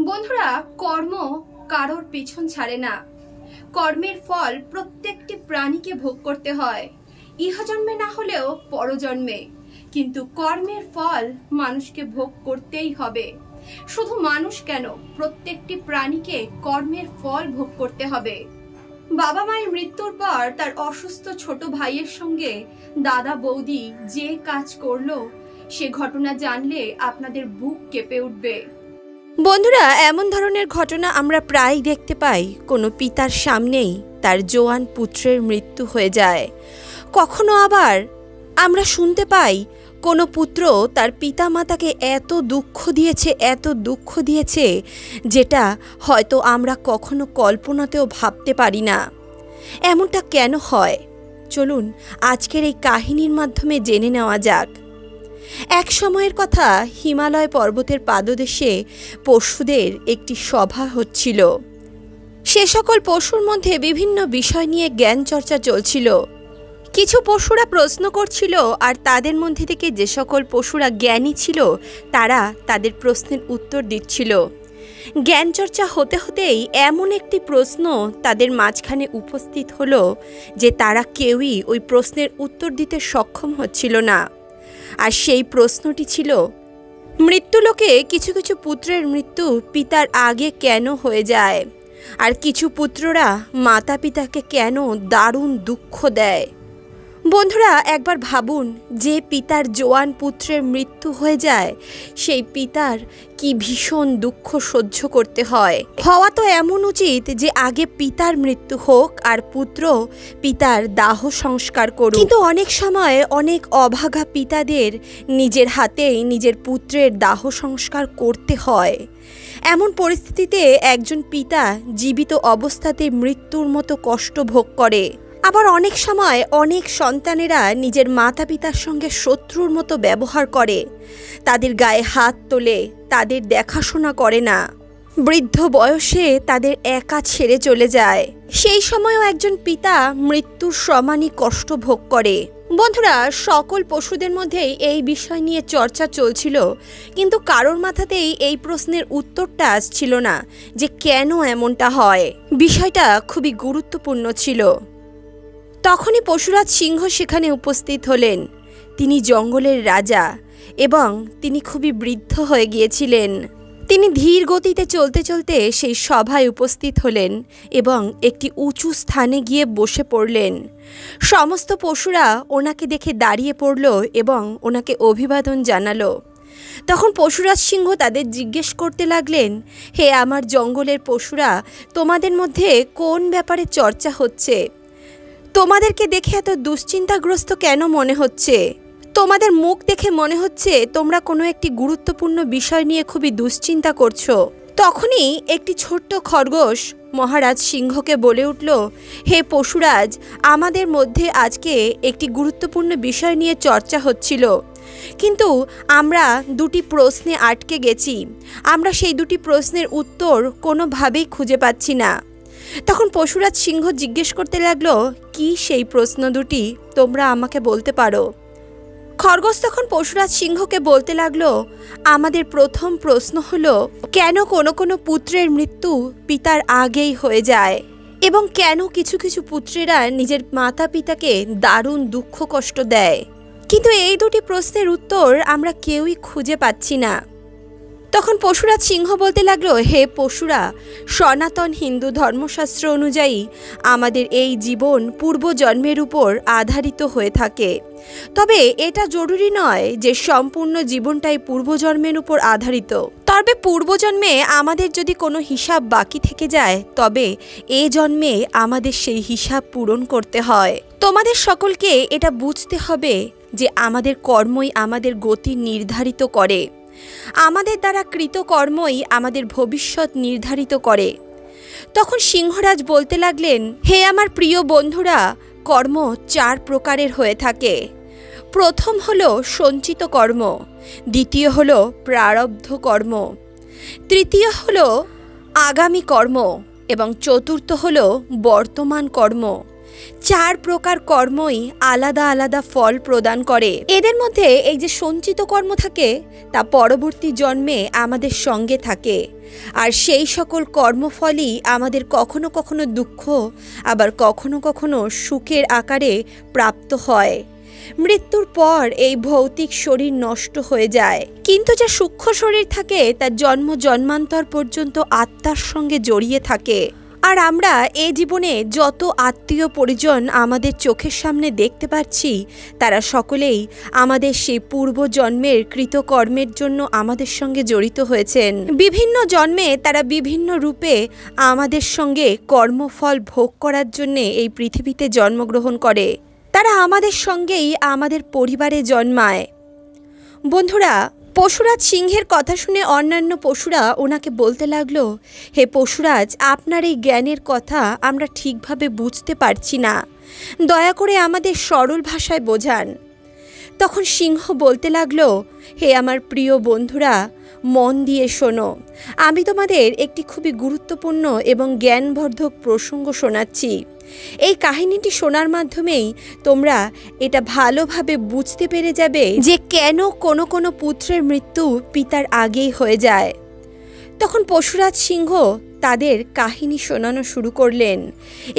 বন্ধুরা, কর্ম কারোর পেছন ছাড়ে না। কর্মের ফল প্রত্যেকটি প্রাণীকে ভোগ করতে হয়, ইহজন্মে না হলেও পরজন্মে। কিন্তু কর্মের ফল মানুষকে ভোগ করতেই হবে। শুধু মানুষ কেন, প্রত্যেকটি প্রাণীকে কর্মের ফল ভোগ করতে হবে। বাবা মায়ের মৃত্যুর পর তার অসুস্থ ছোট ভাইয়ের সঙ্গে দাদা বৌদি যে কাজ করলো, সে ঘটনা জানলে আপনাদের বুক কেঁপে উঠবে। বন্ধুরা, এমন ধরনের ঘটনা আমরা প্রায় দেখতে পাই। কোনো পিতার সামনেই তার জোয়ান পুত্রের মৃত্যু হয়ে যায়। কখনো আবার আমরা শুনতে পাই কোনো পুত্র তার পিতামাতাকে এত দুঃখ দিয়েছে যেটা হয়তো আমরা কখনো কল্পনাতেও ভাবতে পারি না। এমনটা কেন হয়, চলুন আজকের এই কাহিনীর মাধ্যমে জেনে নেওয়া যাক। এক সময়ের কথা, হিমালয় পর্বতের পাদদেশে পশুদের একটি সভা হচ্ছিল। সে সকল পশুর মধ্যে বিভিন্ন বিষয় নিয়ে জ্ঞান চর্চা চলছিল। কিছু পশুরা প্রশ্ন করছিল, আর তাদের মধ্যে থেকে যে সকল পশুরা জ্ঞানী ছিল তারা তাদের প্রশ্নের উত্তর দিচ্ছিল। জ্ঞান চর্চা হতে হতেই এমন একটি প্রশ্ন তাদের মাঝখানে উপস্থিত হলো যে তারা কেউই ওই প্রশ্নের উত্তর দিতে সক্ষম হচ্ছিল না। আর সেই প্রশ্নটি ছিল, মৃত্যুলোকে কিছু কিছু পুত্রের মৃত্যু পিতার আগে কেন হয়ে যায়, আর কিছু পুত্ররা মাতা পিতাকে কেন দারুণ দুঃখ দেয়। বন্ধুরা, একবার ভাবুন, যে পিতার জোয়ান পুত্রের মৃত্যু হয়ে যায় সেই পিতার কি ভীষণ দুঃখ সহ্য করতে হয়। হওয়া তো এমন উচিত যে আগে পিতার মৃত্যু হোক আর পুত্র পিতার দাহ সংস্কার করুক। কিন্তু অনেক সময় অনেক অভাগা পিতাদের নিজের হাতেই নিজের পুত্রের দাহ সংস্কার করতে হয়। এমন পরিস্থিতিতে একজন পিতা জীবিত অবস্থাতে মৃত্যুর মতো কষ্ট ভোগ করে। আবার অনেক সময় অনেক সন্তানেরা নিজের মাতা পিতার সঙ্গে শত্রুর মতো ব্যবহার করে, তাদের গায়ে হাত তোলে, তাদের দেখাশোনা করে না, বৃদ্ধ বয়সে তাদের একা ছেড়ে চলে যায়। সেই সময়ও একজন পিতা মৃত্যুর সমানই কষ্ট ভোগ করে। বন্ধুরা, সকল পশুদের মধ্যেই এই বিষয় নিয়ে চর্চা চলছিল, কিন্তু কারোর মাথাতেই এই প্রশ্নের উত্তরটা আসছিল না যে কেন এমনটা হয়। বিষয়টা খুবই গুরুত্বপূর্ণ ছিল। তখনই পশুরাজ সিংহ সেখানে উপস্থিত হলেন। তিনি জঙ্গলের রাজা এবং তিনি খুবই বৃদ্ধ হয়ে গিয়েছিলেন। তিনি ধীর গতিতে চলতে চলতে সেই সভায় উপস্থিত হলেন এবং একটি উঁচু স্থানে গিয়ে বসে পড়লেন। সমস্ত পশুরা ওনাকে দেখে দাঁড়িয়ে পড়ল এবং ওনাকে অভিবাদন জানালো। তখন পশুরাজ সিংহ তাদের জিজ্ঞেস করতে লাগলেন, হে আমার জঙ্গলের পশুরা, তোমাদের মধ্যে কোন ব্যাপারে চর্চা হচ্ছে? তোমাদেরকে দেখে এত দুশ্চিন্তাগ্রস্ত কেন মনে হচ্ছে? তোমাদের মুখ দেখে মনে হচ্ছে তোমরা কোনো একটি গুরুত্বপূর্ণ বিষয় নিয়ে খুবই দুশ্চিন্তা করছো। তখনই একটি ছোট্ট খরগোশ মহারাজ সিংহকে বলে উঠল, হে পশুরাজ, আমাদের মধ্যে আজকে একটি গুরুত্বপূর্ণ বিষয় নিয়ে চর্চা হচ্ছিল, কিন্তু আমরা দুটি প্রশ্নে আটকে গেছি। আমরা সেই দুটি প্রশ্নের উত্তর কোনোভাবেই খুঁজে পাচ্ছি না। তখন পশুরাজ সিংহ জিজ্ঞেস করতে লাগলো, কি সেই প্রশ্ন দুটি, তোমরা আমাকে বলতে পারো? খরগোশ তখন পশুরাজ সিংহকে বলতে লাগলো, আমাদের প্রথম প্রশ্ন হলো, কেন কোনো কোনো পুত্রের মৃত্যু পিতার আগেই হয়ে যায় এবং কেন কিছু কিছু পুত্রেরা নিজের মাতা পিতাকে দারুণ দুঃখ কষ্ট দেয়। কিন্তু এই দুটি প্রশ্নের উত্তর আমরা কেউই খুঁজে পাচ্ছি না। তখন পশুরাজ সিংহ বলতে লাগলো, হে পশুরা, সনাতন হিন্দু ধর্মশাস্ত্র অনুযায়ী আমাদের এই জীবন পূর্বজন্মের উপর আধারিত হয়ে থাকে। তবে এটা জরুরি নয় যে সম্পূর্ণ জীবনটাই পূর্বজন্মের উপর আধারিত। তবে পূর্বজন্মে আমাদের যদি কোনো হিসাব বাকি থেকে যায়, তবে এ জন্মে আমাদের সেই হিসাব পূরণ করতে হয়। তোমাদের সকলকে এটা বুঝতে হবে যে আমাদের কর্মই আমাদের গতি নির্ধারিত করে। আমাদের দ্বারা কৃত কর্মই আমাদের ভবিষ্যৎ নির্ধারিত করে। তখন সিংহরাজ বলতে লাগলেন, হে আমার প্রিয় বন্ধুরা, কর্ম 4 প্রকারের হয়ে থাকে। প্রথম হলো সঞ্চিত কর্ম, দ্বিতীয় হলো প্রারব্ধ কর্ম, তৃতীয় হলো আগামী কর্ম এবং চতুর্থ হলো বর্তমান কর্ম। 4 প্রকার কর্মই আলাদা আলাদা ফল প্রদান করে। এদের মধ্যে এই যে সঞ্চিত কর্ম থাকে তা পরবর্তী জন্মে আমাদের সঙ্গে থাকে, আর সেই সকল কর্মফলই আমাদের কখনো কখনো দুঃখ, আবার কখনো কখনো সুখের আকারে প্রাপ্ত হয়। মৃত্যুর পর এই ভৌতিক শরীর নষ্ট হয়ে যায়, কিন্তু যে সূক্ষ্ম শরীর থাকে তা জন্ম জন্মান্তর পর্যন্ত আত্মার সঙ্গে জড়িয়ে থাকে। আর আমরা এই জীবনে যত আত্মীয় পরিজন আমাদের চোখের সামনে দেখতে পাচ্ছি, তারা সকলেই আমাদের সেই পূর্বজন্মের কৃতকর্মের জন্য আমাদের সঙ্গে জড়িত হয়েছেন। বিভিন্ন জন্মে তারা বিভিন্ন রূপে আমাদের সঙ্গে কর্মফল ভোগ করার জন্যে এই পৃথিবীতে জন্মগ্রহণ করে। তারা আমাদের সঙ্গেই আমাদের পরিবারে জন্মায়। বন্ধুরা, পশুরাজ সিংহের কথা শুনে অন্যান্য পশুরা ওনাকে বলতে লাগলো, হে পশুরাজ, আপনার এই জ্ঞানের কথা আমরা ঠিকভাবে বুঝতে পারছি না, দয়া করে আমাদের সরল ভাষায় বোঝান। তখন সিংহ বলতে লাগলো, হে আমার প্রিয় বন্ধুরা, মন দিয়ে শোনো, আমি তোমাদের একটি খুবই গুরুত্বপূর্ণ এবং জ্ঞানবর্ধক প্রসঙ্গ শোনাচ্ছি। এই কাহিনীটি শোনার মাধ্যমেই তোমরা এটা ভালোভাবে বুঝতে পেরে যাবে যে কেন কোনো কোনো পুত্রের মৃত্যু পিতার আগেই হয়ে যায়। তখন পশুরাজ সিংহ তাদের কাহিনী শোনানো শুরু করলেন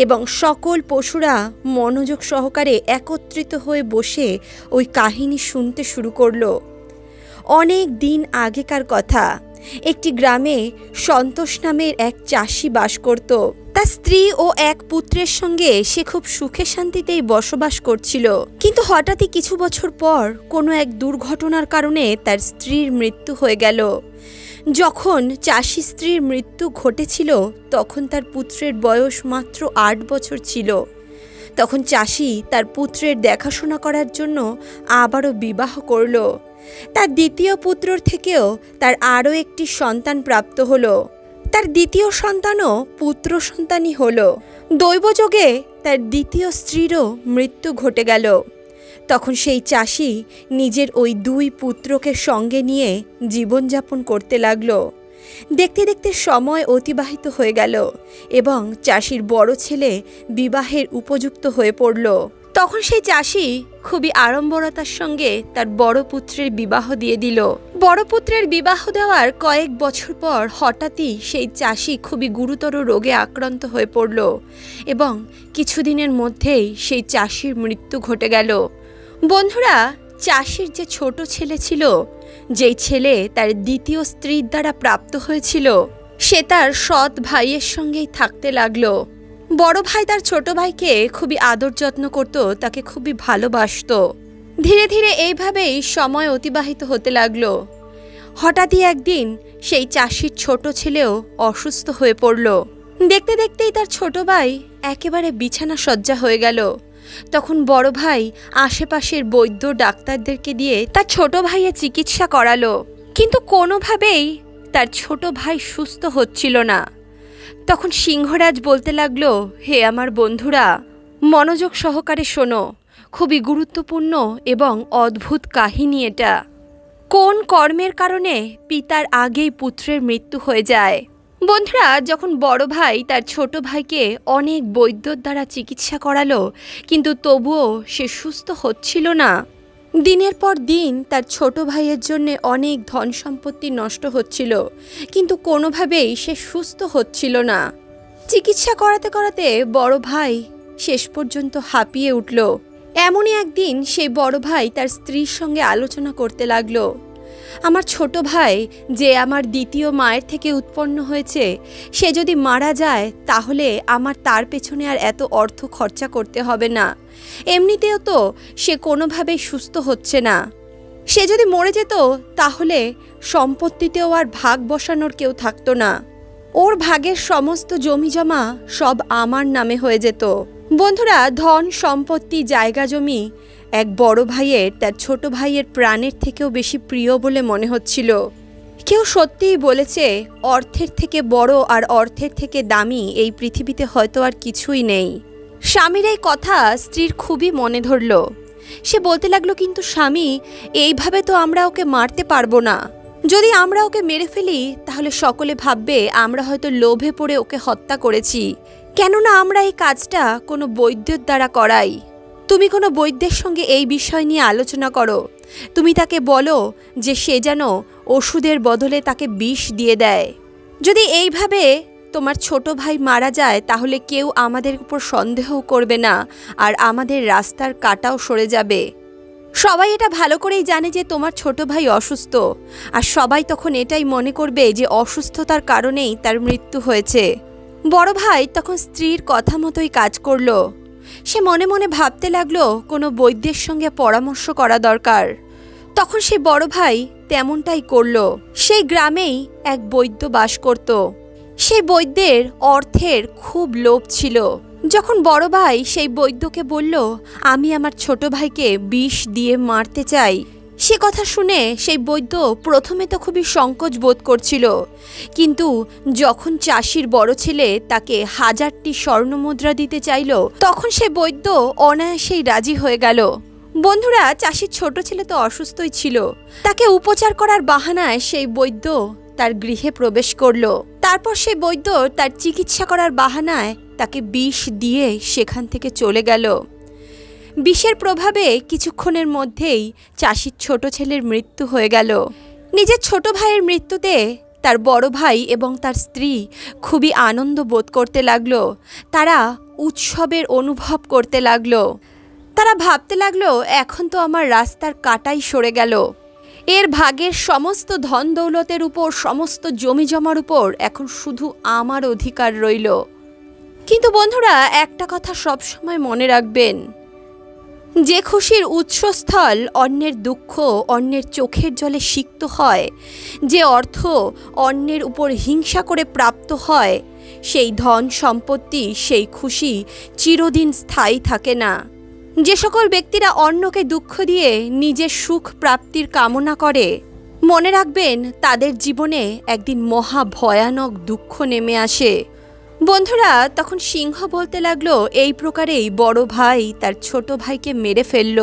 এবং সকল পশুরা মনোযোগ সহকারে একত্রিত হয়ে বসে ওই কাহিনী শুনতে শুরু করলো। অনেক দিন আগেকার কথা, একটি গ্রামে সন্তোষ নামের এক চাষি বাস করত। তার স্ত্রী ও এক পুত্রের সঙ্গে সে খুব সুখে শান্তিতেই বসবাস করছিল। কিন্তু হঠাৎই কিছু বছর পর কোনো এক দুর্ঘটনার কারণে তার স্ত্রীর মৃত্যু হয়ে গেল। যখন চাষি স্ত্রীর মৃত্যু ঘটেছিল তখন তার পুত্রের বয়স মাত্র 8 বছর ছিল। তখন চাষি তার পুত্রের দেখাশোনা করার জন্য আবারও বিবাহ করল। তার দ্বিতীয় পুত্রর থেকেও তার আরও একটি সন্তান প্রাপ্ত হলো। তার দ্বিতীয় সন্তানও পুত্র সন্তানই হলো। দৈবযোগে তার দ্বিতীয় স্ত্রীরও মৃত্যু ঘটে গেল। তখন সেই চাষি নিজের ওই 2 পুত্রকে সঙ্গে নিয়ে জীবনযাপন করতে লাগলো। দেখতে দেখতে সময় অতিবাহিত হয়ে গেল এবং চাষির বড় ছেলে বিবাহের উপযুক্ত হয়ে পড়ল। তখন সেই চাষি খুবই আড়ম্বরতার সঙ্গে তার বড় পুত্রের বিবাহ দিয়ে দিল। বড় পুত্রের বিবাহ দেওয়ার কয়েক বছর পর হঠাৎই সেই চাষি খুবই গুরুতর রোগে আক্রান্ত হয়ে পড়ল এবং কিছুদিনের মধ্যেই সেই চাষির মৃত্যু ঘটে গেল। বন্ধুরা, চাষির যে ছোট ছেলে ছিল, যেই ছেলে তার দ্বিতীয় স্ত্রীর দ্বারা প্রাপ্ত হয়েছিল, সে তার সৎ ভাইয়ের সঙ্গেই থাকতে লাগলো। বড় ভাই তার ছোট ভাইকে খুবই আদর যত্ন করত, তাকে খুবই ভালোবাসত। ধীরে ধীরে এইভাবেই সময় অতিবাহিত হতে লাগলো। হঠাৎই একদিন সেই চাষির ছোট ছেলেও অসুস্থ হয়ে পড়ল। দেখতে দেখতেই তার ছোট ভাই একেবারে বিছানা শয্যা হয়ে গেল। তখন বড় ভাই আশেপাশের বৈদ্য ডাক্তারদেরকে দিয়ে তার ছোট ভাইয়ের চিকিৎসা করালো, কিন্তু কোনোভাবেই তার ছোট ভাই সুস্থ হচ্ছিল না। তখন সিংহরাজ বলতে লাগলো, হে আমার বন্ধুরা, মনোযোগ সহকারে শোনো, খুবই গুরুত্বপূর্ণ এবং অদ্ভুত কাহিনী এটা। কোন কর্মের কারণে পিতার আগেই পুত্রের মৃত্যু হয়ে যায়? বন্ধুরা, যখন বড় ভাই তার ছোট ভাইকে অনেক বৈদ্যর দ্বারা চিকিৎসা করালো, কিন্তু তবুও সে সুস্থ হচ্ছিল না। দিনের পর দিন তার ছোট ভাইয়ের জন্য অনেক ধন সম্পত্তি নষ্ট হচ্ছিল, কিন্তু কোনোভাবেই সে সুস্থ হচ্ছিল না। চিকিৎসা করাতে করাতে বড় ভাই শেষ পর্যন্ত হাঁপিয়ে উঠল। এমনই একদিন সেই বড় ভাই তার স্ত্রীর সঙ্গে আলোচনা করতে লাগলো, আমার ছোট ভাই যে আমার দ্বিতীয় মায়ের থেকে উৎপন্ন হয়েছে, সে যদি মারা যায় তাহলে আমার তার পেছনে আর এত অর্থ খরচা করতে হবে না। এমনিতেও তো সে কোনোভাবেই সুস্থ হচ্ছে না। সে যদি মরে যেত তাহলে সম্পত্তিতেও আর ভাগ বসানোর কেউ থাকতো না। ওর ভাগের সমস্ত জমি জমা সব আমার নামে হয়ে যেত। বন্ধুরা, ধন সম্পত্তি জায়গা জমি এক বড় ভাইয়ের তার ছোট ভাইয়ের প্রাণের থেকেও বেশি প্রিয় বলে মনে হচ্ছিল। কেউ সত্যিই বলেছে, অর্থের থেকে বড় আর অর্থের থেকে দামি এই পৃথিবীতে হয়তো আর কিছুই নেই। স্বামীর এই কথা স্ত্রীর খুবই মনে ধরল। সে বলতে লাগলো, কিন্তু স্বামী, এইভাবে তো আমরা ওকে মারতে পারবো না। যদি আমরা ওকে মেরে ফেলি তাহলে সকলে ভাববে আমরা হয়তো লোভে পড়ে ওকে হত্যা করেছি। কেননা আমরা এই কাজটা কোনো বৈদ্যের দ্বারা করাই। তুমি কোনো বৈদ্যের সঙ্গে এই বিষয় নিয়ে আলোচনা করো। তুমি তাকে বলো যে সে যেন ওষুধের বদলে তাকে বিষ দিয়ে দেয়। যদি এইভাবে তোমার ছোট ভাই মারা যায় তাহলে কেউ আমাদের উপর সন্দেহও করবে না, আর আমাদের রাস্তার কাঁটাও সরে যাবে। সবাই এটা ভালো করেই জানে যে তোমার ছোট ভাই অসুস্থ, আর সবাই তখন এটাই মনে করবে যে অসুস্থতার কারণেই তার মৃত্যু হয়েছে। বড় ভাই তখন স্ত্রীর কথা মতোই কাজ করলো। সে মনে মনে ভাবতে লাগলো কোনো বৈদ্যের সঙ্গে পরামর্শ করা দরকার। তখন সেই বড় ভাই তেমনটাই করল। সেই গ্রামেই এক বৈদ্য বাস করত। সেই বৈদ্যের অর্থের খুব লোভ ছিল। যখন বড় ভাই সেই বৈদ্যকে বলল, আমি আমার ছোট ভাইকে বিষ দিয়ে মারতে চাই, সে কথা শুনে সেই বৈদ্য প্রথমে তো খুবই সংকোচ বোধ করছিল, কিন্তু যখন চাষির বড় ছেলে তাকে 1000টি স্বর্ণমুদ্রা দিতে চাইল, তখন সে বৈদ্য অনায়াসেই রাজি হয়ে গেল। বন্ধুরা, চাষির ছোট ছেলে তো অসুস্থই ছিল। তাকে উপচার করার বাহানায় সেই বৈদ্য তার গৃহে প্রবেশ করল। তারপর সেই বৈদ্য তার চিকিৎসা করার বাহানায় তাকে বিষ দিয়ে সেখান থেকে চলে গেল। বিষের প্রভাবে কিছুক্ষণের মধ্যেই চাষির ছোট ছেলের মৃত্যু হয়ে গেল। নিজের ছোট ভাইয়ের মৃত্যুতে তার বড় ভাই এবং তার স্ত্রী খুবই আনন্দ বোধ করতে লাগলো। তারা উৎসবের অনুভব করতে লাগলো। তারা ভাবতে লাগলো, এখন তো আমার রাস্তার কাঁটাই সরে গেল। এর ভাগের সমস্ত ধন দৌলতের উপর, সমস্ত জমি জমার উপর এখন শুধু আমার অধিকার রইল। কিন্তু বন্ধুরা, একটা কথা সবসময় মনে রাখবেন, যে খুশির উৎসস্থল অন্যের দুঃখ অন্যের চোখের জলে সিক্ত হয়, যে অর্থ অন্যের উপর হিংসা করে প্রাপ্ত হয়, সেই ধন সম্পত্তি, সেই খুশি চিরদিন স্থায়ী থাকে না। যে সকল ব্যক্তিরা অন্যকে দুঃখ দিয়ে নিজের সুখ প্রাপ্তির কামনা করে, মনে রাখবেন তাদের জীবনে একদিন মহা ভয়ানক দুঃখ নেমে আসে। বন্ধুরা, তখন সিংহ বলতে লাগলো, এই প্রকারেই বড় ভাই তার ছোট ভাইকে মেরে ফেলল,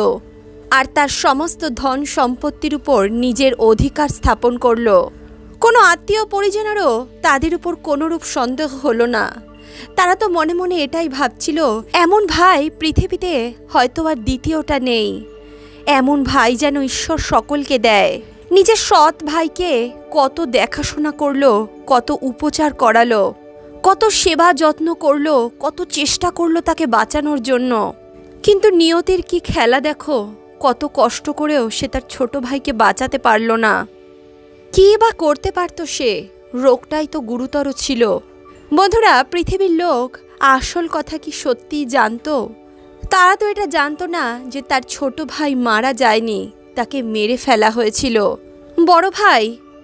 আর তার সমস্ত ধন সম্পত্তির উপর নিজের অধিকার স্থাপন করল। কোনো আত্মীয় পরিজনেরও তাদের উপর কোনোরূপ সন্দেহ হলো না। তারা তো মনে মনে এটাই ভাবছিল, এমন ভাই পৃথিবীতে হয়তো আর দ্বিতীয়টা নেই। এমন ভাই যেন ঈশ্বর সকলকে দেয়। নিজের সৎ ভাইকে কত দেখাশোনা করলো, কত উপচার করালো, কত সেবা যত্ন করলো, কত চেষ্টা করলো তাকে বাঁচানোর জন্য। কিন্তু নিয়তির কি খেলা দেখো, কত কষ্ট করেও সে তার ছোট ভাইকে বাঁচাতে পারল না। কী বা করতে পারত সে? রোগটাই তো গুরুতর ছিল। বন্ধুরা, পৃথিবীর লোক আসল কথা কি সত্যিই জানতো? তারা তো এটা জানতো না যে তার ছোট ভাই মারা যায়নি, তাকে মেরে ফেলা হয়েছিল। বড় ভাই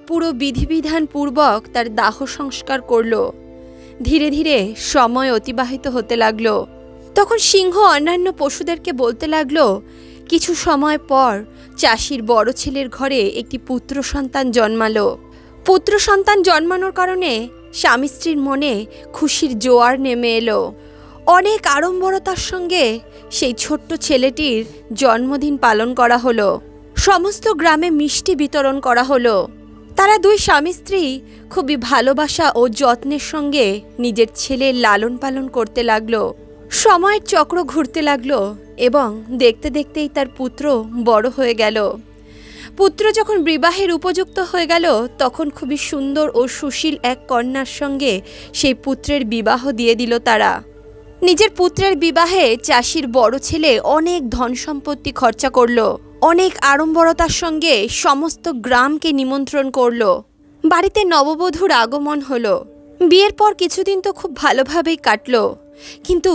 পুরো বিধিবিধান পূর্বক তার দাহ সংস্কার করল। ধীরে ধীরে সময় অতিবাহিত হতে লাগলো। তখন সিংহ অন্যান্য পশুদেরকে বলতে লাগলো, কিছু সময় পর চাষির বড় ছেলের ঘরে একটি পুত্র সন্তান জন্মালো। পুত্র সন্তান জন্মানোর কারণে স্বামী স্ত্রীর মনে খুশির জোয়ার নেমে এলো। অনেক আড়ম্বরতার সঙ্গে সেই ছোট্ট ছেলেটির জন্মদিন পালন করা হলো। সমস্ত গ্রামে মিষ্টি বিতরণ করা হলো। তারা দুই স্বামী স্ত্রী খুবই ভালোবাসা ও যত্নের সঙ্গে নিজের ছেলের লালন পালন করতে লাগলো। সময়ের চক্র ঘুরতে লাগলো এবং দেখতে দেখতেই তার পুত্র বড় হয়ে গেল। পুত্র যখন বিবাহের উপযুক্ত হয়ে গেল, তখন খুবই সুন্দর ও সুশীল এক কন্যার সঙ্গে সেই পুত্রের বিবাহ দিয়ে দিল তারা। নিজের পুত্রের বিবাহে চাষির বড় ছেলে অনেক ধন সম্পত্তি খরচা করল, অনেক আড়ম্বরতার সঙ্গে সমস্ত গ্রামকে নিমন্ত্রণ করল। বাড়িতে নববধূর আগমন হলো। বিয়ের পর কিছুদিন তো খুব ভালোভাবেই কাটল, কিন্তু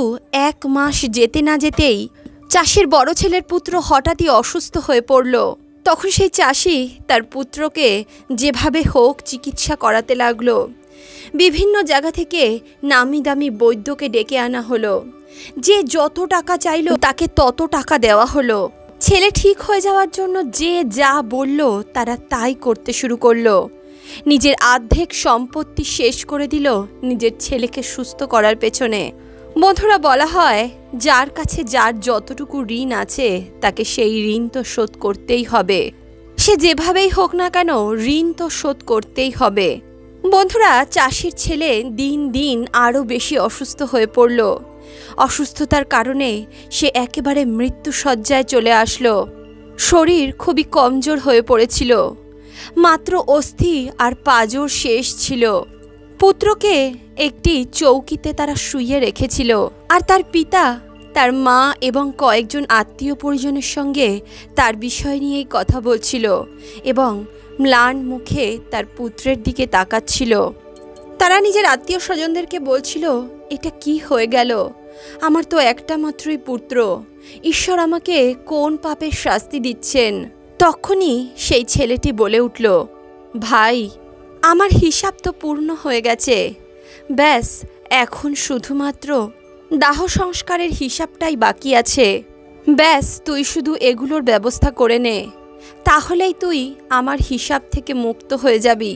1 মাস যেতে না যেতেই চাষির বড় ছেলের পুত্র হঠাৎই অসুস্থ হয়ে পড়ল। তখন সেই চাষি তার পুত্রকে যেভাবে হোক চিকিৎসা করাতে লাগলো। বিভিন্ন জায়গা থেকে নামি দামি বৈদ্যকে ডেকে আনা হলো। যে যত টাকা চাইল তাকে তত টাকা দেওয়া হলো। ছেলে ঠিক হয়ে যাওয়ার জন্য যে যা বলল তারা তাই করতে শুরু করলো। নিজের অর্ধেক সম্পত্তি শেষ করে দিল নিজের ছেলেকে সুস্থ করার পেছনে। বন্ধুরা, বলা হয় যার কাছে যার যতটুকু ঋণ আছে তাকে সেই ঋণ তো শোধ করতেই হবে। সে যেভাবেই হোক না কেন ঋণ তো শোধ করতেই হবে। বন্ধুরা, চাষির ছেলে দিন দিন আরও বেশি অসুস্থ হয়ে পড়ল। অসুস্থতার কারণে সে একেবারে মৃত্যুশয্যায় চলে আসলো। শরীর খুবই কমজোর হয়ে পড়েছিল, মাত্র অস্থি আর পাঁজর শেষ ছিল। পুত্রকে একটি চৌকিতে তারা শুইয়ে রেখেছিল, আর তার পিতা তার মা এবং কয়েকজন আত্মীয় পরিজনের সঙ্গে তার বিষয় নিয়েই কথা বলছিল এবং ম্লান মুখে তার পুত্রের দিকে তাকাচ্ছিল। তারা নিজের আত্মীয় স্বজনদেরকে বলছিল, এটা কি হয়ে গেল? আমার তো একটা মাত্রই পুত্র, ঈশ্বর আমাকে কোন পাপের শাস্তি দিচ্ছেন? তখনই সেই ছেলেটি বলে উঠল, ভাই, আমার হিসাব তো পূর্ণ হয়ে গেছে, ব্যাস এখন শুধুমাত্র দাহ সংস্কারের হিসাবটাই বাকি আছে। ব্যাস তুই শুধু এগুলোর ব্যবস্থা করে নে, তাহলেই তুই আমার হিসাব থেকে মুক্ত হয়ে যাবি।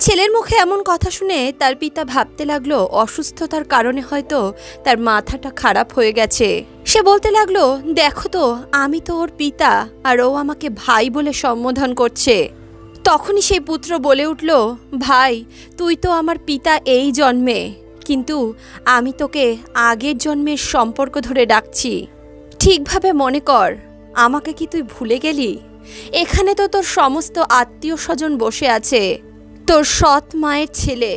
ছেলের মুখে এমন কথা শুনে তার পিতা ভাবতে লাগলো অসুস্থতার কারণে হয়তো তার মাথাটা খারাপ হয়ে গেছে। সে বলতে লাগলো, দেখো তো, আমি তো ওর পিতা আর ও আমাকে ভাই বলে সম্বোধন করছে। তখনই সেই পুত্র বলে উঠল, ভাই, তুই তো আমার পিতা এই জন্মে, কিন্তু আমি তোকে আগের জন্মের সম্পর্ক ধরে ডাকছি। ঠিকভাবে মনে কর, আমাকে কি তুই ভুলে গেলি? এখানে তো তোর সমস্ত আত্মীয় স্বজন বসে আছে, তোর সৎ মায়ের ছেলে,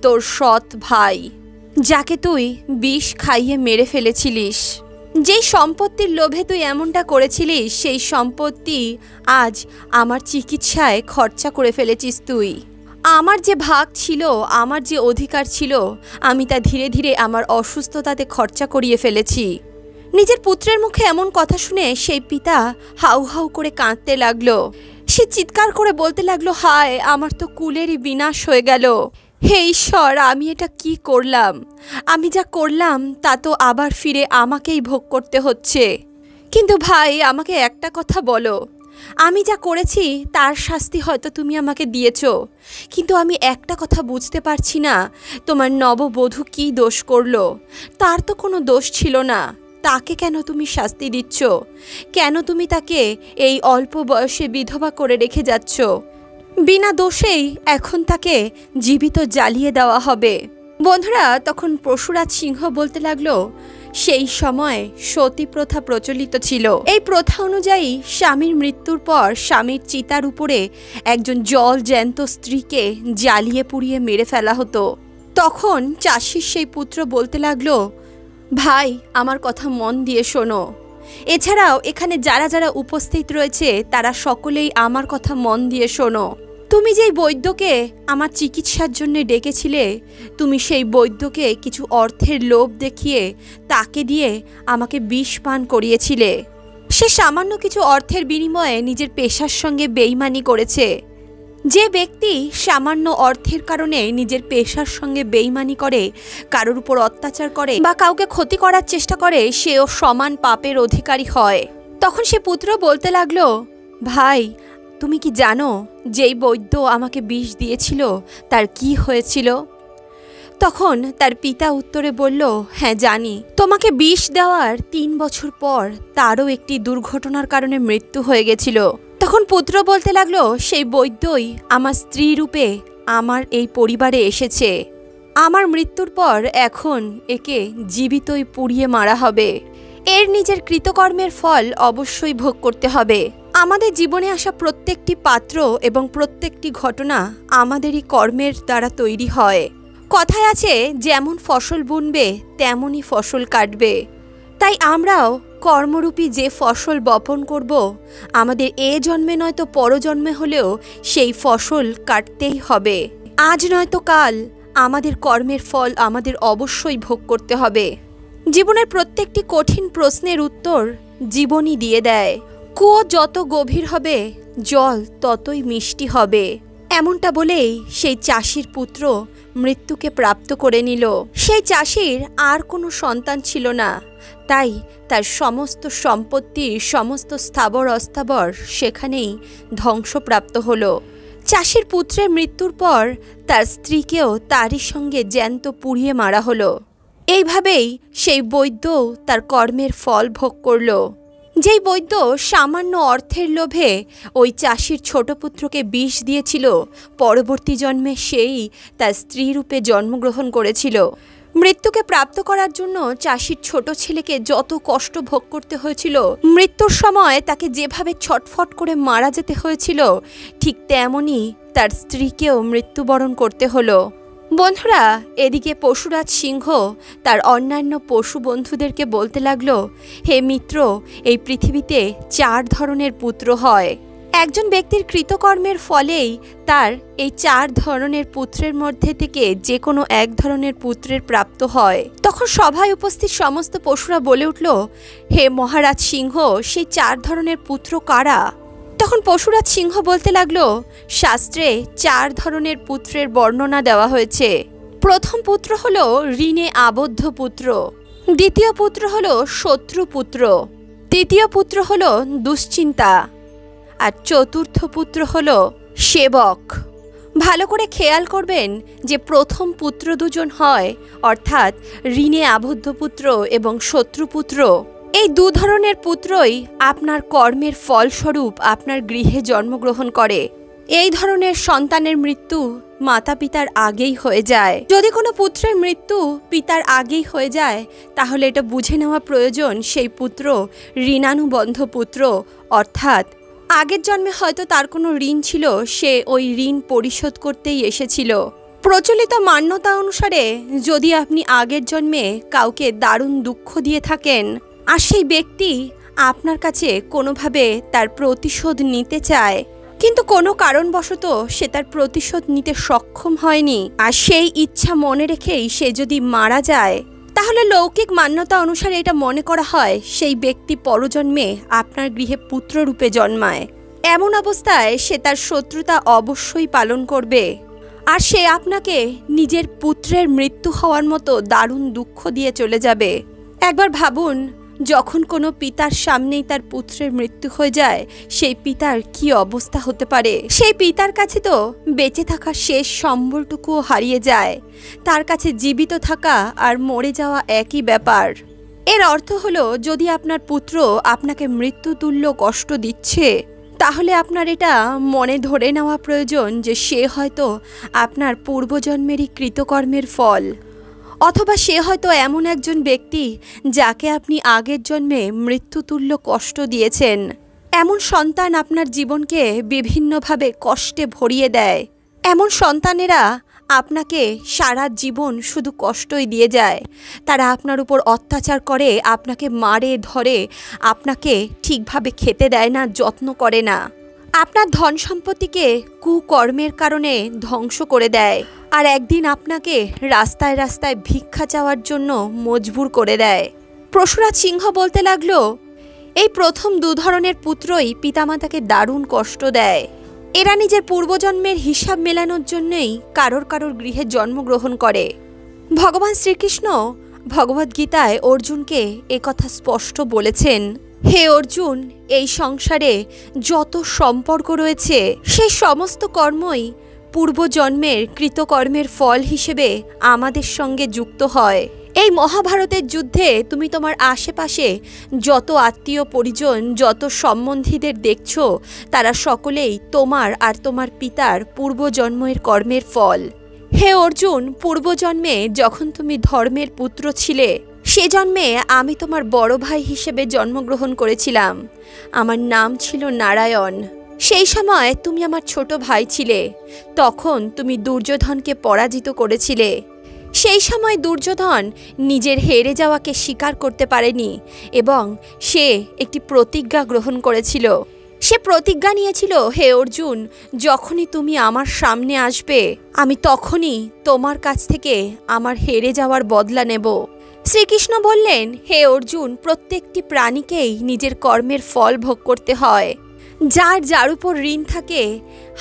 তোর সৎ ভাই, যাকে তুই বিষ খাইয়ে মেরে ফেলেছিলিস। যেই সম্পত্তির লোভে তুই এমনটা করেছিলিস, সেই সম্পত্তি আজ আমার চিকিৎসায় খরচা করে ফেলেছিস তুই। আমার যে ভাগ ছিল, আমার যে অধিকার ছিল, আমি তা ধীরে ধীরে আমার অসুস্থতাতে খরচা করিয়ে ফেলেছি। নিজের পুত্রের মুখে এমন কথা শুনে সেই পিতা হাউ হাউ করে কাঁদতে লাগলো। সে চিৎকার করে বলতে লাগলো, হায়, আমার তো কুলেরই বিনাশ হয়ে গেল। হে ঈশ্বর, আমি এটা কি করলাম? আমি যা করলাম তা তো আবার ফিরে আমাকেই ভোগ করতে হচ্ছে। কিন্তু ভাই, আমাকে একটা কথা বলো, আমি যা করেছি তার শাস্তি হয়তো তুমি আমাকে দিয়েছ, কিন্তু আমি একটা কথা বুঝতে পারছি না, তোমার নববধূ কি দোষ করলো? তার তো কোনো দোষ ছিল না, তাকে কেন তুমি শাস্তি দিচ্ছ? কেন তুমি তাকে এই অল্প বয়সে বিধবা করে রেখে যাচ্ছ? বিনা দোষেই এখন তাকে জীবিত জ্বালিয়ে দেওয়া হবে। বন্ধুরা, তখন পরশুরাজ সিংহ বলতে লাগলো, সেই সময় সতী প্রথা প্রচলিত ছিল। এই প্রথা অনুযায়ী স্বামীর মৃত্যুর পর স্বামীর চিতার উপরে একজন জল জ্যান্ত স্ত্রীকে জ্বালিয়ে পুড়িয়ে মেরে ফেলা হতো। তখন চাষির সেই পুত্র বলতে লাগলো, ভাই, আমার কথা মন দিয়ে শোনো। এছাড়াও এখানে যারা যারা উপস্থিত রয়েছে তারা সকলেই আমার কথা মন দিয়ে শোনো। তুমি যেই বৈদ্যকে আমার চিকিৎসার জন্য ডেকেছিলে, তুমি সেই বৈদ্যকে কিছু অর্থের লোভ দেখিয়ে তাকে দিয়ে আমাকে বিষ পান করিয়েছিলে। সে সামান্য কিছু অর্থের বিনিময়ে নিজের পেশার সঙ্গে বেইমানি করেছে। যে ব্যক্তি সামান্য অর্থের কারণে নিজের পেশার সঙ্গে বেইমানি করে, কারোর উপর অত্যাচার করে বা কাউকে ক্ষতি করার চেষ্টা করে, সেও সমান পাপের অধিকারী হয়। তখন সে পুত্র বলতে লাগলো, ভাই, তুমি কি জানো যেই বৈদ্য আমাকে বিষ দিয়েছিল তার কি হয়েছিল? তখন তার পিতা উত্তরে বলল, হ্যাঁ জানি, তোমাকে বিষ দেওয়ার 3 বছর পর তারও একটি দুর্ঘটনার কারণে মৃত্যু হয়ে গেছিল। তখন পুত্র বলতে লাগলো, সেই বৈদ্যই আমার স্ত্রী রূপে আমার এই পরিবারে এসেছে। আমার মৃত্যুর পর এখন একে জীবিতই পুড়িয়ে মারা হবে। এর নিজের কৃতকর্মের ফল অবশ্যই ভোগ করতে হবে। আমাদের জীবনে আসা প্রত্যেকটি পাত্র এবং প্রত্যেকটি ঘটনা আমাদেরই কর্মের দ্বারা তৈরি হয়। কথায় আছে, যেমন ফসল বুনবে তেমনই ফসল কাটবে। তাই আমরাও কর্মরূপী যে ফসল বপন করব, আমাদের এ জন্মে নয়তো পরজন্মে হলেও সেই ফসল কাটতেই হবে। আজ নয়তো কাল আমাদের কর্মের ফল আমাদের অবশ্যই ভোগ করতে হবে। জীবনের প্রত্যেকটি কঠিন প্রশ্নের উত্তর জীবনই দিয়ে দেয়। কুয়ো যত গভীর হবে, জল ততই মিষ্টি হবে। এমনটা বলেই সেই চাষির পুত্র মৃত্যুকে প্রাপ্ত করে নিল। সেই চাষির আর কোনো সন্তান ছিল না, তাই তার সমস্ত সম্পত্তি, সমস্ত স্থাবর অস্থাবর সেখানেই ধ্বংসপ্রাপ্ত হলো। চাষির পুত্রের মৃত্যুর পর তার স্ত্রীকেও তারই সঙ্গে জ্যান্ত পুড়িয়ে মারা হলো। এইভাবেই সেই বৈদ্য তার কর্মের ফল ভোগ করল। যেই বৈদ্য সামান্য অর্থের লোভে ওই চাষির ছোট পুত্রকে বিষ দিয়েছিল, পরবর্তী জন্মে সেই তার স্ত্রী রূপে জন্মগ্রহণ করেছিল। মৃত্যুকে প্রাপ্ত করার জন্য চাষির ছোট ছেলেকে যত কষ্ট ভোগ করতে হয়েছিল, মৃত্যুর সময় তাকে যেভাবে ছটফট করে মারা যেতে হয়েছিল, ঠিক তেমনই তার স্ত্রীকেও মৃত্যুবরণ করতে হলো। বন্ধুরা, এদিকে পশুরাজ সিংহ তার অন্যান্য পশু বন্ধুদেরকে বলতে লাগলো, হে মিত্র, এই পৃথিবীতে 4 ধরনের পুত্র হয়। একজন ব্যক্তির কৃতকর্মের ফলেই তার এই 4 ধরনের পুত্রের মধ্যে থেকে যে কোনো এক ধরনের পুত্রের প্রাপ্ত হয়। তখন সভায় উপস্থিত সমস্ত পশুরা বলে উঠল, হে মহারাজ সিংহ, সেই 4 ধরনের পুত্র কারা? তখন পশুরাজ সিংহ বলতে লাগলো, শাস্ত্রে 4 ধরনের পুত্রের বর্ণনা দেওয়া হয়েছে। প্রথম পুত্র হলো ঋণে আবদ্ধ পুত্র, দ্বিতীয় পুত্র হলো শত্রু পুত্র, তৃতীয় পুত্র হলো দুশ্চিন্তা, আর চতুর্থ পুত্র হলো সেবক। ভালো করে খেয়াল করবেন যে প্রথম পুত্র দুজন হয়, অর্থাৎ ঋণে আবদ্ধ পুত্র এবং শত্রুপুত্র। এই 2 ধরনের পুত্রই আপনার কর্মের ফলস্বরূপ আপনার গৃহে জন্মগ্রহণ করে। এই ধরনের সন্তানের মৃত্যু মাতা পিতার আগেই হয়ে যায়। যদি কোনো পুত্রের মৃত্যু পিতার আগেই হয়ে যায়, তাহলে এটা বুঝে নেওয়া প্রয়োজন সেই পুত্র ঋণানুবন্ধ পুত্র, অর্থাৎ আগের জন্মে হয়তো তার কোনো ঋণ ছিল, সে ওই ঋণ পরিশোধ করতেই এসেছিল। প্রচলিত মান্যতা অনুসারে যদি আপনি আগের জন্মে কাউকে দারুণ দুঃখ দিয়ে থাকেন, আর সেই ব্যক্তি আপনার কাছে কোনোভাবে তার প্রতিশোধ নিতে চায়, কিন্তু কোনো কারণবশত সে তার প্রতিশোধ নিতে সক্ষম হয়নি, আর সেই ইচ্ছা মনে রেখেই সে যদি মারা যায়, তাহলে লৌকিক মান্যতা অনুসারে এটা মনে করা হয় সেই ব্যক্তি পরজন্মে আপনার গৃহে পুত্ররূপে জন্মায়। এমন অবস্থায় সে তার শত্রুতা অবশ্যই পালন করবে, আর সে আপনাকে নিজের পুত্রের মৃত্যু হওয়ার মতো দারুণ দুঃখ দিয়ে চলে যাবে। একবার ভাবুন, যখন কোনো পিতার সামনেই তার পুত্রের মৃত্যু হয়ে যায়, সেই পিতার কি অবস্থা হতে পারে। সেই পিতার কাছে তো বেঁচে থাকা শেষ সম্বলটুকুও হারিয়ে যায়, তার কাছে জীবিত থাকা আর মরে যাওয়া একই ব্যাপার। এর অর্থ হলো, যদি আপনার পুত্র আপনাকে মৃত্যুতুল্য কষ্ট দিচ্ছে, তাহলে আপনার এটা মনে ধরে নেওয়া প্রয়োজন যে সে হয়তো আপনার পূর্বজন্মেরই কৃতকর্মের ফল, অথবা সে হয়তো এমন একজন ব্যক্তি যাকে আপনি আগের জন্মে মৃত্যুতুল্য কষ্ট দিয়েছেন। এমন সন্তান আপনার জীবনকে বিভিন্নভাবে কষ্টে ভরিয়ে দেয়। এমন সন্তানেরা আপনাকে সারা জীবন শুধু কষ্টই দিয়ে যায়। তারা আপনার উপর অত্যাচার করে, আপনাকে মারে ধরে, আপনাকে ঠিকভাবে খেতে দেয় না, যত্ন করে না, আপনার ধন সম্পত্তিকে কুকর্মের কারণে ধ্বংস করে দেয়, আর একদিন আপনাকে রাস্তায় রাস্তায় ভিক্ষা চাওয়ার জন্য মজবুর করে দেয়। পশুরাজ সিংহ বলতে লাগলো, এই প্রথম 2 ধরনের পুত্রই পিতামাতাকে দারুণ কষ্ট দেয়। এরা নিজের পূর্বজন্মের হিসাব মেলানোর জন্যই কারোর গৃহে জন্মগ্রহণ করে। ভগবান শ্রীকৃষ্ণ ভগবদ্গীতায় অর্জুনকে একথা স্পষ্ট বলেছেন, হে অর্জুন, এই সংসারে যত সম্পর্ক রয়েছে সেই সমস্ত কর্মই পূর্বজন্মের কৃতকর্মের ফল হিসেবে আমাদের সঙ্গে যুক্ত হয়। এই মহাভারতের যুদ্ধে তুমি তোমার আশেপাশে যত আত্মীয় পরিজন, যত সম্বন্ধীদের দেখছো, তারা সকলেই তোমার আর তোমার পিতার পূর্বজন্মের কর্মের ফল। হে অর্জুন, পূর্বজন্মে যখন তুমি ধর্মের পুত্র ছিলে, সে জন্মে আমি তোমার বড় ভাই হিসেবে জন্মগ্রহণ করেছিলাম। আমার নাম ছিল নারায়ণ। সেই সময় তুমি আমার ছোট ভাই ছিলে। তখন তুমি দুর্যোধনকে পরাজিত করেছিলে। সেই সময় দুর্যোধন নিজের হেরে যাওয়াকে স্বীকার করতে পারেনি এবং সে একটি প্রতিজ্ঞা গ্রহণ করেছিল। সে প্রতিজ্ঞা নিয়েছিল, হে অর্জুন, যখনই তুমি আমার সামনে আসবে, আমি তখনই তোমার কাছ থেকে আমার হেরে যাওয়ার বদলা নেব। শ্রীকৃষ্ণ বললেন, হে অর্জুন, প্রত্যেকটি প্রাণীকেই নিজের কর্মের ফল ভোগ করতে হয়। যার উপর ঋণ থাকে,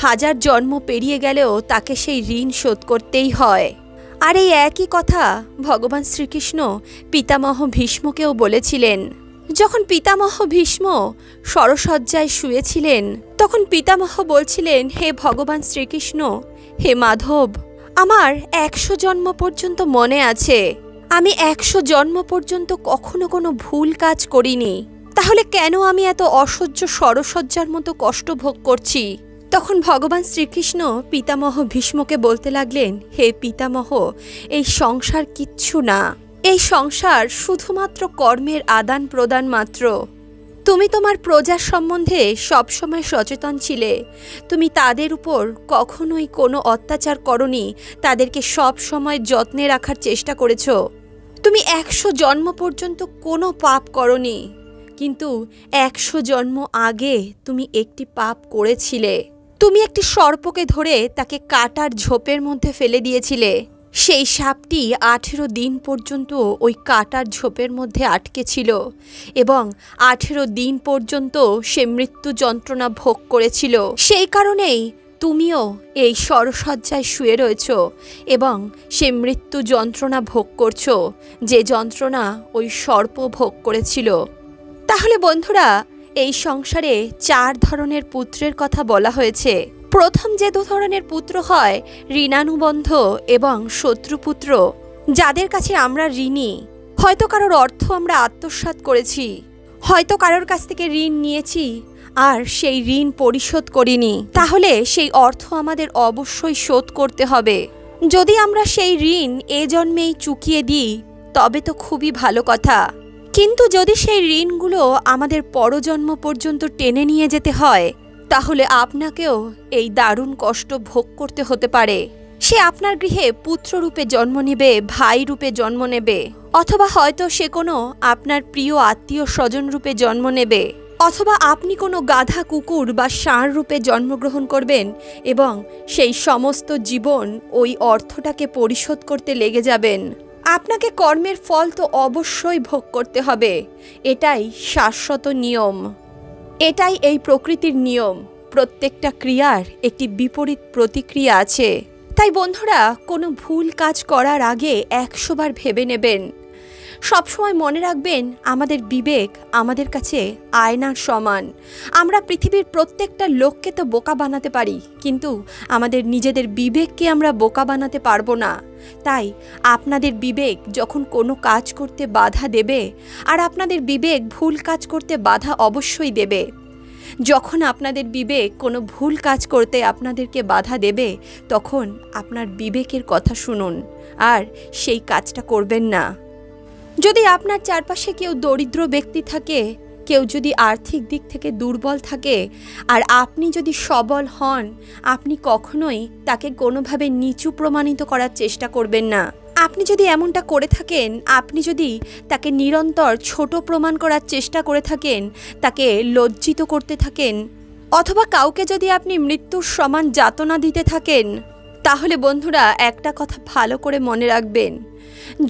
1000 জন্ম পেরিয়ে গেলেও তাকে সেই ঋণ শোধ করতেই হয়। আর এই একই কথা ভগবান শ্রীকৃষ্ণ পিতামহ ভীষ্মকেও বলেছিলেন। যখন পিতামহ ভীষ্ম শরশয্যায় শুয়েছিলেন, তখন পিতামহ বলছিলেন, হে ভগবান শ্রীকৃষ্ণ, হে মাধব, আমার 100 জন্ম পর্যন্ত মনে আছে। আমি 100 জন্ম পর্যন্ত কখনো কোনো ভুল কাজ করিনি। তাহলে কেন আমি এত অসহ্য সরসজ্জার মতো কষ্ট ভোগ করছি? তখন ভগবান শ্রীকৃষ্ণ পিতামহ ভীষ্মকে বলতে লাগলেন, হে পিতামহ, এই সংসার কিচ্ছু না। এই সংসার শুধুমাত্র কর্মের আদান প্রদান মাত্র। তুমি তোমার প্রজার সম্বন্ধে সবসময় সচেতন ছিলে। তুমি তাদের উপর কখনোই কোনো অত্যাচার করনি, তাদেরকে সব সময় যত্নে রাখার চেষ্টা করেছ। তুমি 100 জন্ম পর্যন্ত কোনো পাপ করনি, কিন্তু 100 জন্ম আগে তুমি একটি পাপ করেছিলে। তুমি একটি সর্পকে ধরে তাকে কাটার ঝোপের মধ্যে ফেলে দিয়েছিলে। সেই সাপটি 18 দিন পর্যন্ত ওই কাটার ঝোপের মধ্যে আটকে ছিল এবং 18 দিন পর্যন্ত সে মৃত্যু যন্ত্রণা ভোগ করেছিল। সেই কারণেই তুমিও এই সরসজ্জায় শুয়ে রয়েছ এবং সে মৃত্যু যন্ত্রণা ভোগ করছো, যে যন্ত্রণা ওই সর্প ভোগ করেছিল। তাহলে বন্ধুরা, এই সংসারে 4 ধরনের পুত্রের কথা বলা হয়েছে। প্রথম যে 2 ধরনের পুত্র হয় ঋণানুবন্ধ এবং শত্রুপুত্র, যাদের কাছে আমরা ঋণী। হয়তো কারোর অর্থ আমরা আত্মসাৎ করেছি, হয়তো কারোর কাছ থেকে ঋণ নিয়েছি আর সেই ঋণ পরিশোধ করিনি, তাহলে সেই অর্থ আমাদের অবশ্যই শোধ করতে হবে। যদি আমরা সেই ঋণ এ জন্মেই চুকিয়ে দিই তবে তো খুবই ভালো কথা, কিন্তু যদি সেই ঋণগুলো আমাদের পরজন্ম পর্যন্ত টেনে নিয়ে যেতে হয় তাহলে আপনাকেও এই দারুণ কষ্ট ভোগ করতে হতে পারে। সে আপনার গৃহে পুত্র রূপে জন্ম নেবে, ভাই রূপে জন্ম নেবে, অথবা হয়তো সে কোনো আপনার প্রিয় আত্মীয় স্বজন রূপে জন্ম নেবে, অথবা আপনি কোনো গাধা, কুকুর বা ষাঁড় রূপে জন্মগ্রহণ করবেন এবং সেই সমস্ত জীবন ওই অর্থটাকে পরিশোধ করতে লেগে যাবেন। আপনাকে কর্মের ফল তো অবশ্যই ভোগ করতে হবে, এটাই শাশ্বত নিয়ম, এটাই এই প্রকৃতির নিয়ম। প্রত্যেকটা ক্রিয়ার একটি বিপরীত প্রতিক্রিয়া আছে। তাই বন্ধুরা, কোনো ভুল কাজ করার আগে 100 বার ভেবে নেবেন। সবসময় মনে রাখবেন, আমাদের বিবেক আমাদের কাছে আয়নার সমান। আমরা পৃথিবীর প্রত্যেকটা লোককে তো বোকা বানাতে পারি, কিন্তু আমাদের নিজেদের বিবেককে আমরা বোকা বানাতে পারবো না। তাই আপনাদের বিবেক যখন কোনো কাজ করতে বাধা দেবে, আর আপনাদের বিবেক ভুল কাজ করতে বাধা অবশ্যই দেবে, যখন আপনাদের বিবেক কোনো ভুল কাজ করতে আপনাদেরকে বাধা দেবে, তখন আপনার বিবেকের কথা শুনুন আর সেই কাজটা করবেন না। যদি আপনার চারপাশে কেউ দরিদ্র ব্যক্তি থাকে, কেউ যদি আর্থিক দিক থেকে দুর্বল থাকে, আর আপনি যদি সবল হন, আপনি কখনোই তাকে কোনোভাবে নিচু প্রমাণিত করার চেষ্টা করবেন না। আপনি যদি এমনটা করে থাকেন, আপনি যদি তাকে নিরন্তর ছোট প্রমাণ করার চেষ্টা করে থাকেন, তাকে লজ্জিত করতে থাকেন, অথবা কাউকে যদি আপনি মৃত্যুর সমান যাতনা দিতে থাকেন, তাহলে বন্ধুরা একটা কথা ভালো করে মনে রাখবেন,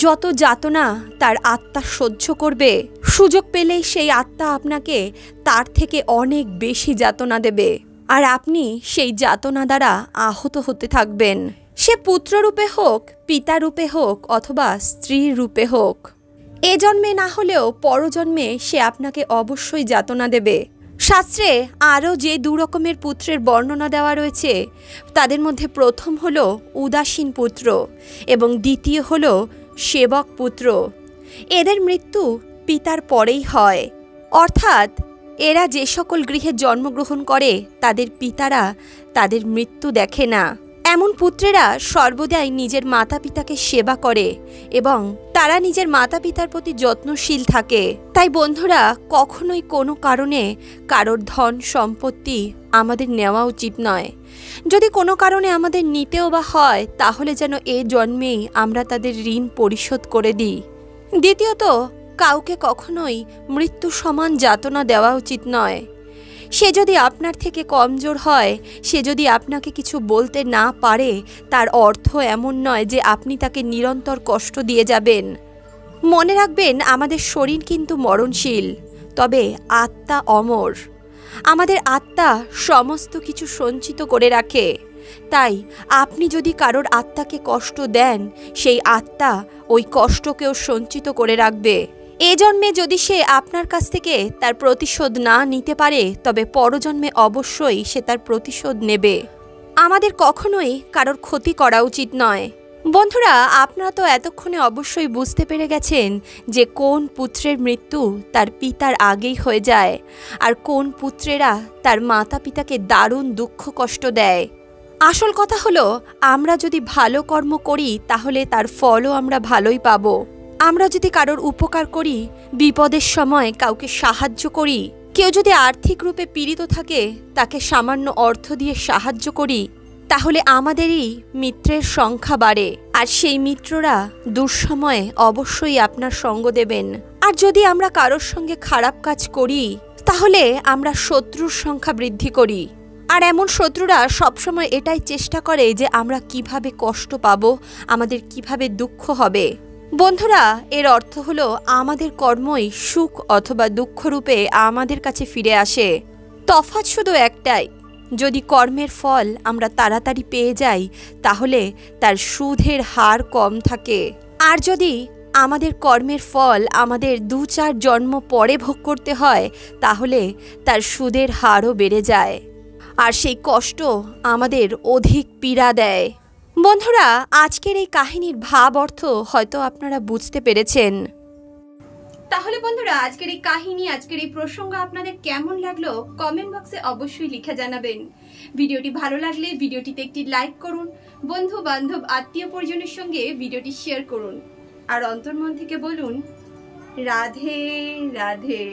যত যাতনা তার আত্মা সহ্য করবে, সুযোগ পেলেই সেই আত্মা আপনাকে তার থেকে অনেক বেশি যাতনা দেবে, আর আপনি সেই যাতনা দ্বারা আহত হতে থাকবেন। সে পুত্ররূপে হোক, পিতারূপে হোক, অথবা স্ত্রীর রূপে হোক। এ জন্মে না হলেও পরজন্মে সে আপনাকে অবশ্যই যাতনা দেবে। শাস্ত্রে আরও যে 2 রকমের পুত্রের বর্ণনা দেওয়া রয়েছে, তাদের মধ্যে প্রথম হল উদাসীন পুত্র এবং দ্বিতীয় হল সেবক পুত্র। এদের মৃত্যু পিতার পরেই হয়, অর্থাৎ এরা যে সকল গৃহে জন্মগ্রহণ করে তাদের পিতারা তাদের মৃত্যু দেখে না। এমন পুত্রেরা সর্বদাই নিজের মাতা পিতাকে সেবা করে এবং তারা নিজের মাতা পিতার প্রতি যত্নশীল থাকে। তাই বন্ধুরা, কখনোই কোনো কারণে কারোর ধন সম্পত্তি আমাদের নেওয়া উচিত নয়। যদি কোনো কারণে আমাদের নিতেও বা হয়, তাহলে যেন এ জন্মেই আমরা তাদের ঋণ পরিশোধ করে দিই। দ্বিতীয়ত, কাউকে কখনোই মৃত্যু সমান যাতনা দেওয়া উচিত নয়। সে যদি আপনার থেকে কমজোর হয়, সে যদি আপনাকে কিছু বলতে না পারে, তার অর্থ এমন নয় যে আপনি তাকে নিরন্তর কষ্ট দিয়ে যাবেন। মনে রাখবেন, আমাদের শরীর কিন্তু মরণশীল, তবে আত্মা অমর। আমাদের আত্মা সমস্ত কিছু সঞ্চিত করে রাখে। তাই আপনি যদি কারোর আত্মাকে কষ্ট দেন, সেই আত্মা ওই কষ্টকেও সঞ্চিত করে রাখবে। এ জন্মে যদি সে আপনার কাছ থেকে তার প্রতিশোধ না নিতে পারে, তবে পরজন্মে অবশ্যই সে তার প্রতিশোধ নেবে। আমাদের কখনোই কারোর ক্ষতি করা উচিত নয়, বন্ধুরা, আপনারা তো এতক্ষণে অবশ্যই বুঝতে পেরে গেছেন যে কোন পুত্রের মৃত্যু তার পিতার আগেই হয়ে যায়, আর কোন পুত্রেরা তার মাতা পিতাকে দারুণ দুঃখ কষ্ট দেয়। আসল কথা হলো, আমরা যদি ভালো কর্ম করি তাহলে তার ফলও আমরা ভালোই পাব। আমরা যদি কারোর উপকার করি, বিপদের সময় কাউকে সাহায্য করি, কেউ যদি আর্থিক রূপে পীড়িত থাকে তাকে সামান্য অর্থ দিয়ে সাহায্য করি, তাহলে আমাদেরই মিত্রের সংখ্যা বাড়ে, আর সেই মিত্ররা দুঃসময়ে অবশ্যই আপনার সঙ্গ দেবেন। আর যদি আমরা কারোর সঙ্গে খারাপ কাজ করি, তাহলে আমরা শত্রুর সংখ্যা বৃদ্ধি করি। আর এমন শত্রুরা সবসময় এটাই চেষ্টা করে যে আমরা কিভাবে কষ্ট পাবো, আমাদের কিভাবে দুঃখ হবে। বন্ধুরা, এর অর্থ হলো আমাদের কর্মই সুখ অথবা দুঃখরূপে আমাদের কাছে ফিরে আসে। তফাৎ শুধু একটাই, যদি কর্মের ফল আমরা তাড়াতাড়ি পেয়ে যাই তাহলে তার সুদের হার কম থাকে, আর যদি আমাদের কর্মের ফল আমাদের 2-4 জন্ম পরে ভোগ করতে হয় তাহলে তার সুদের হারও বেড়ে যায়, আর সেই কষ্ট আমাদের অধিক পীড়া দেয়। বন্ধুরা, আজকের এই কাহিনীর ভাব অর্থ হয়তো আপনারা বুঝতে পেরেছেন। তাহলে বন্ধুরা, আজকের এই কাহিনী, আজকের এই প্রসঙ্গ আপনাদের কেমন লাগলো কমেন্ট বক্সে অবশ্যই লিখে জানাবেন। ভিডিওটি ভালো লাগলে ভিডিওটিতে একটি লাইক করুন, বন্ধু বান্ধব আত্মীয় পরিজনের সঙ্গে ভিডিওটি শেয়ার করুন, আর অন্তর্মন থেকে বলুন রাধে রাধে।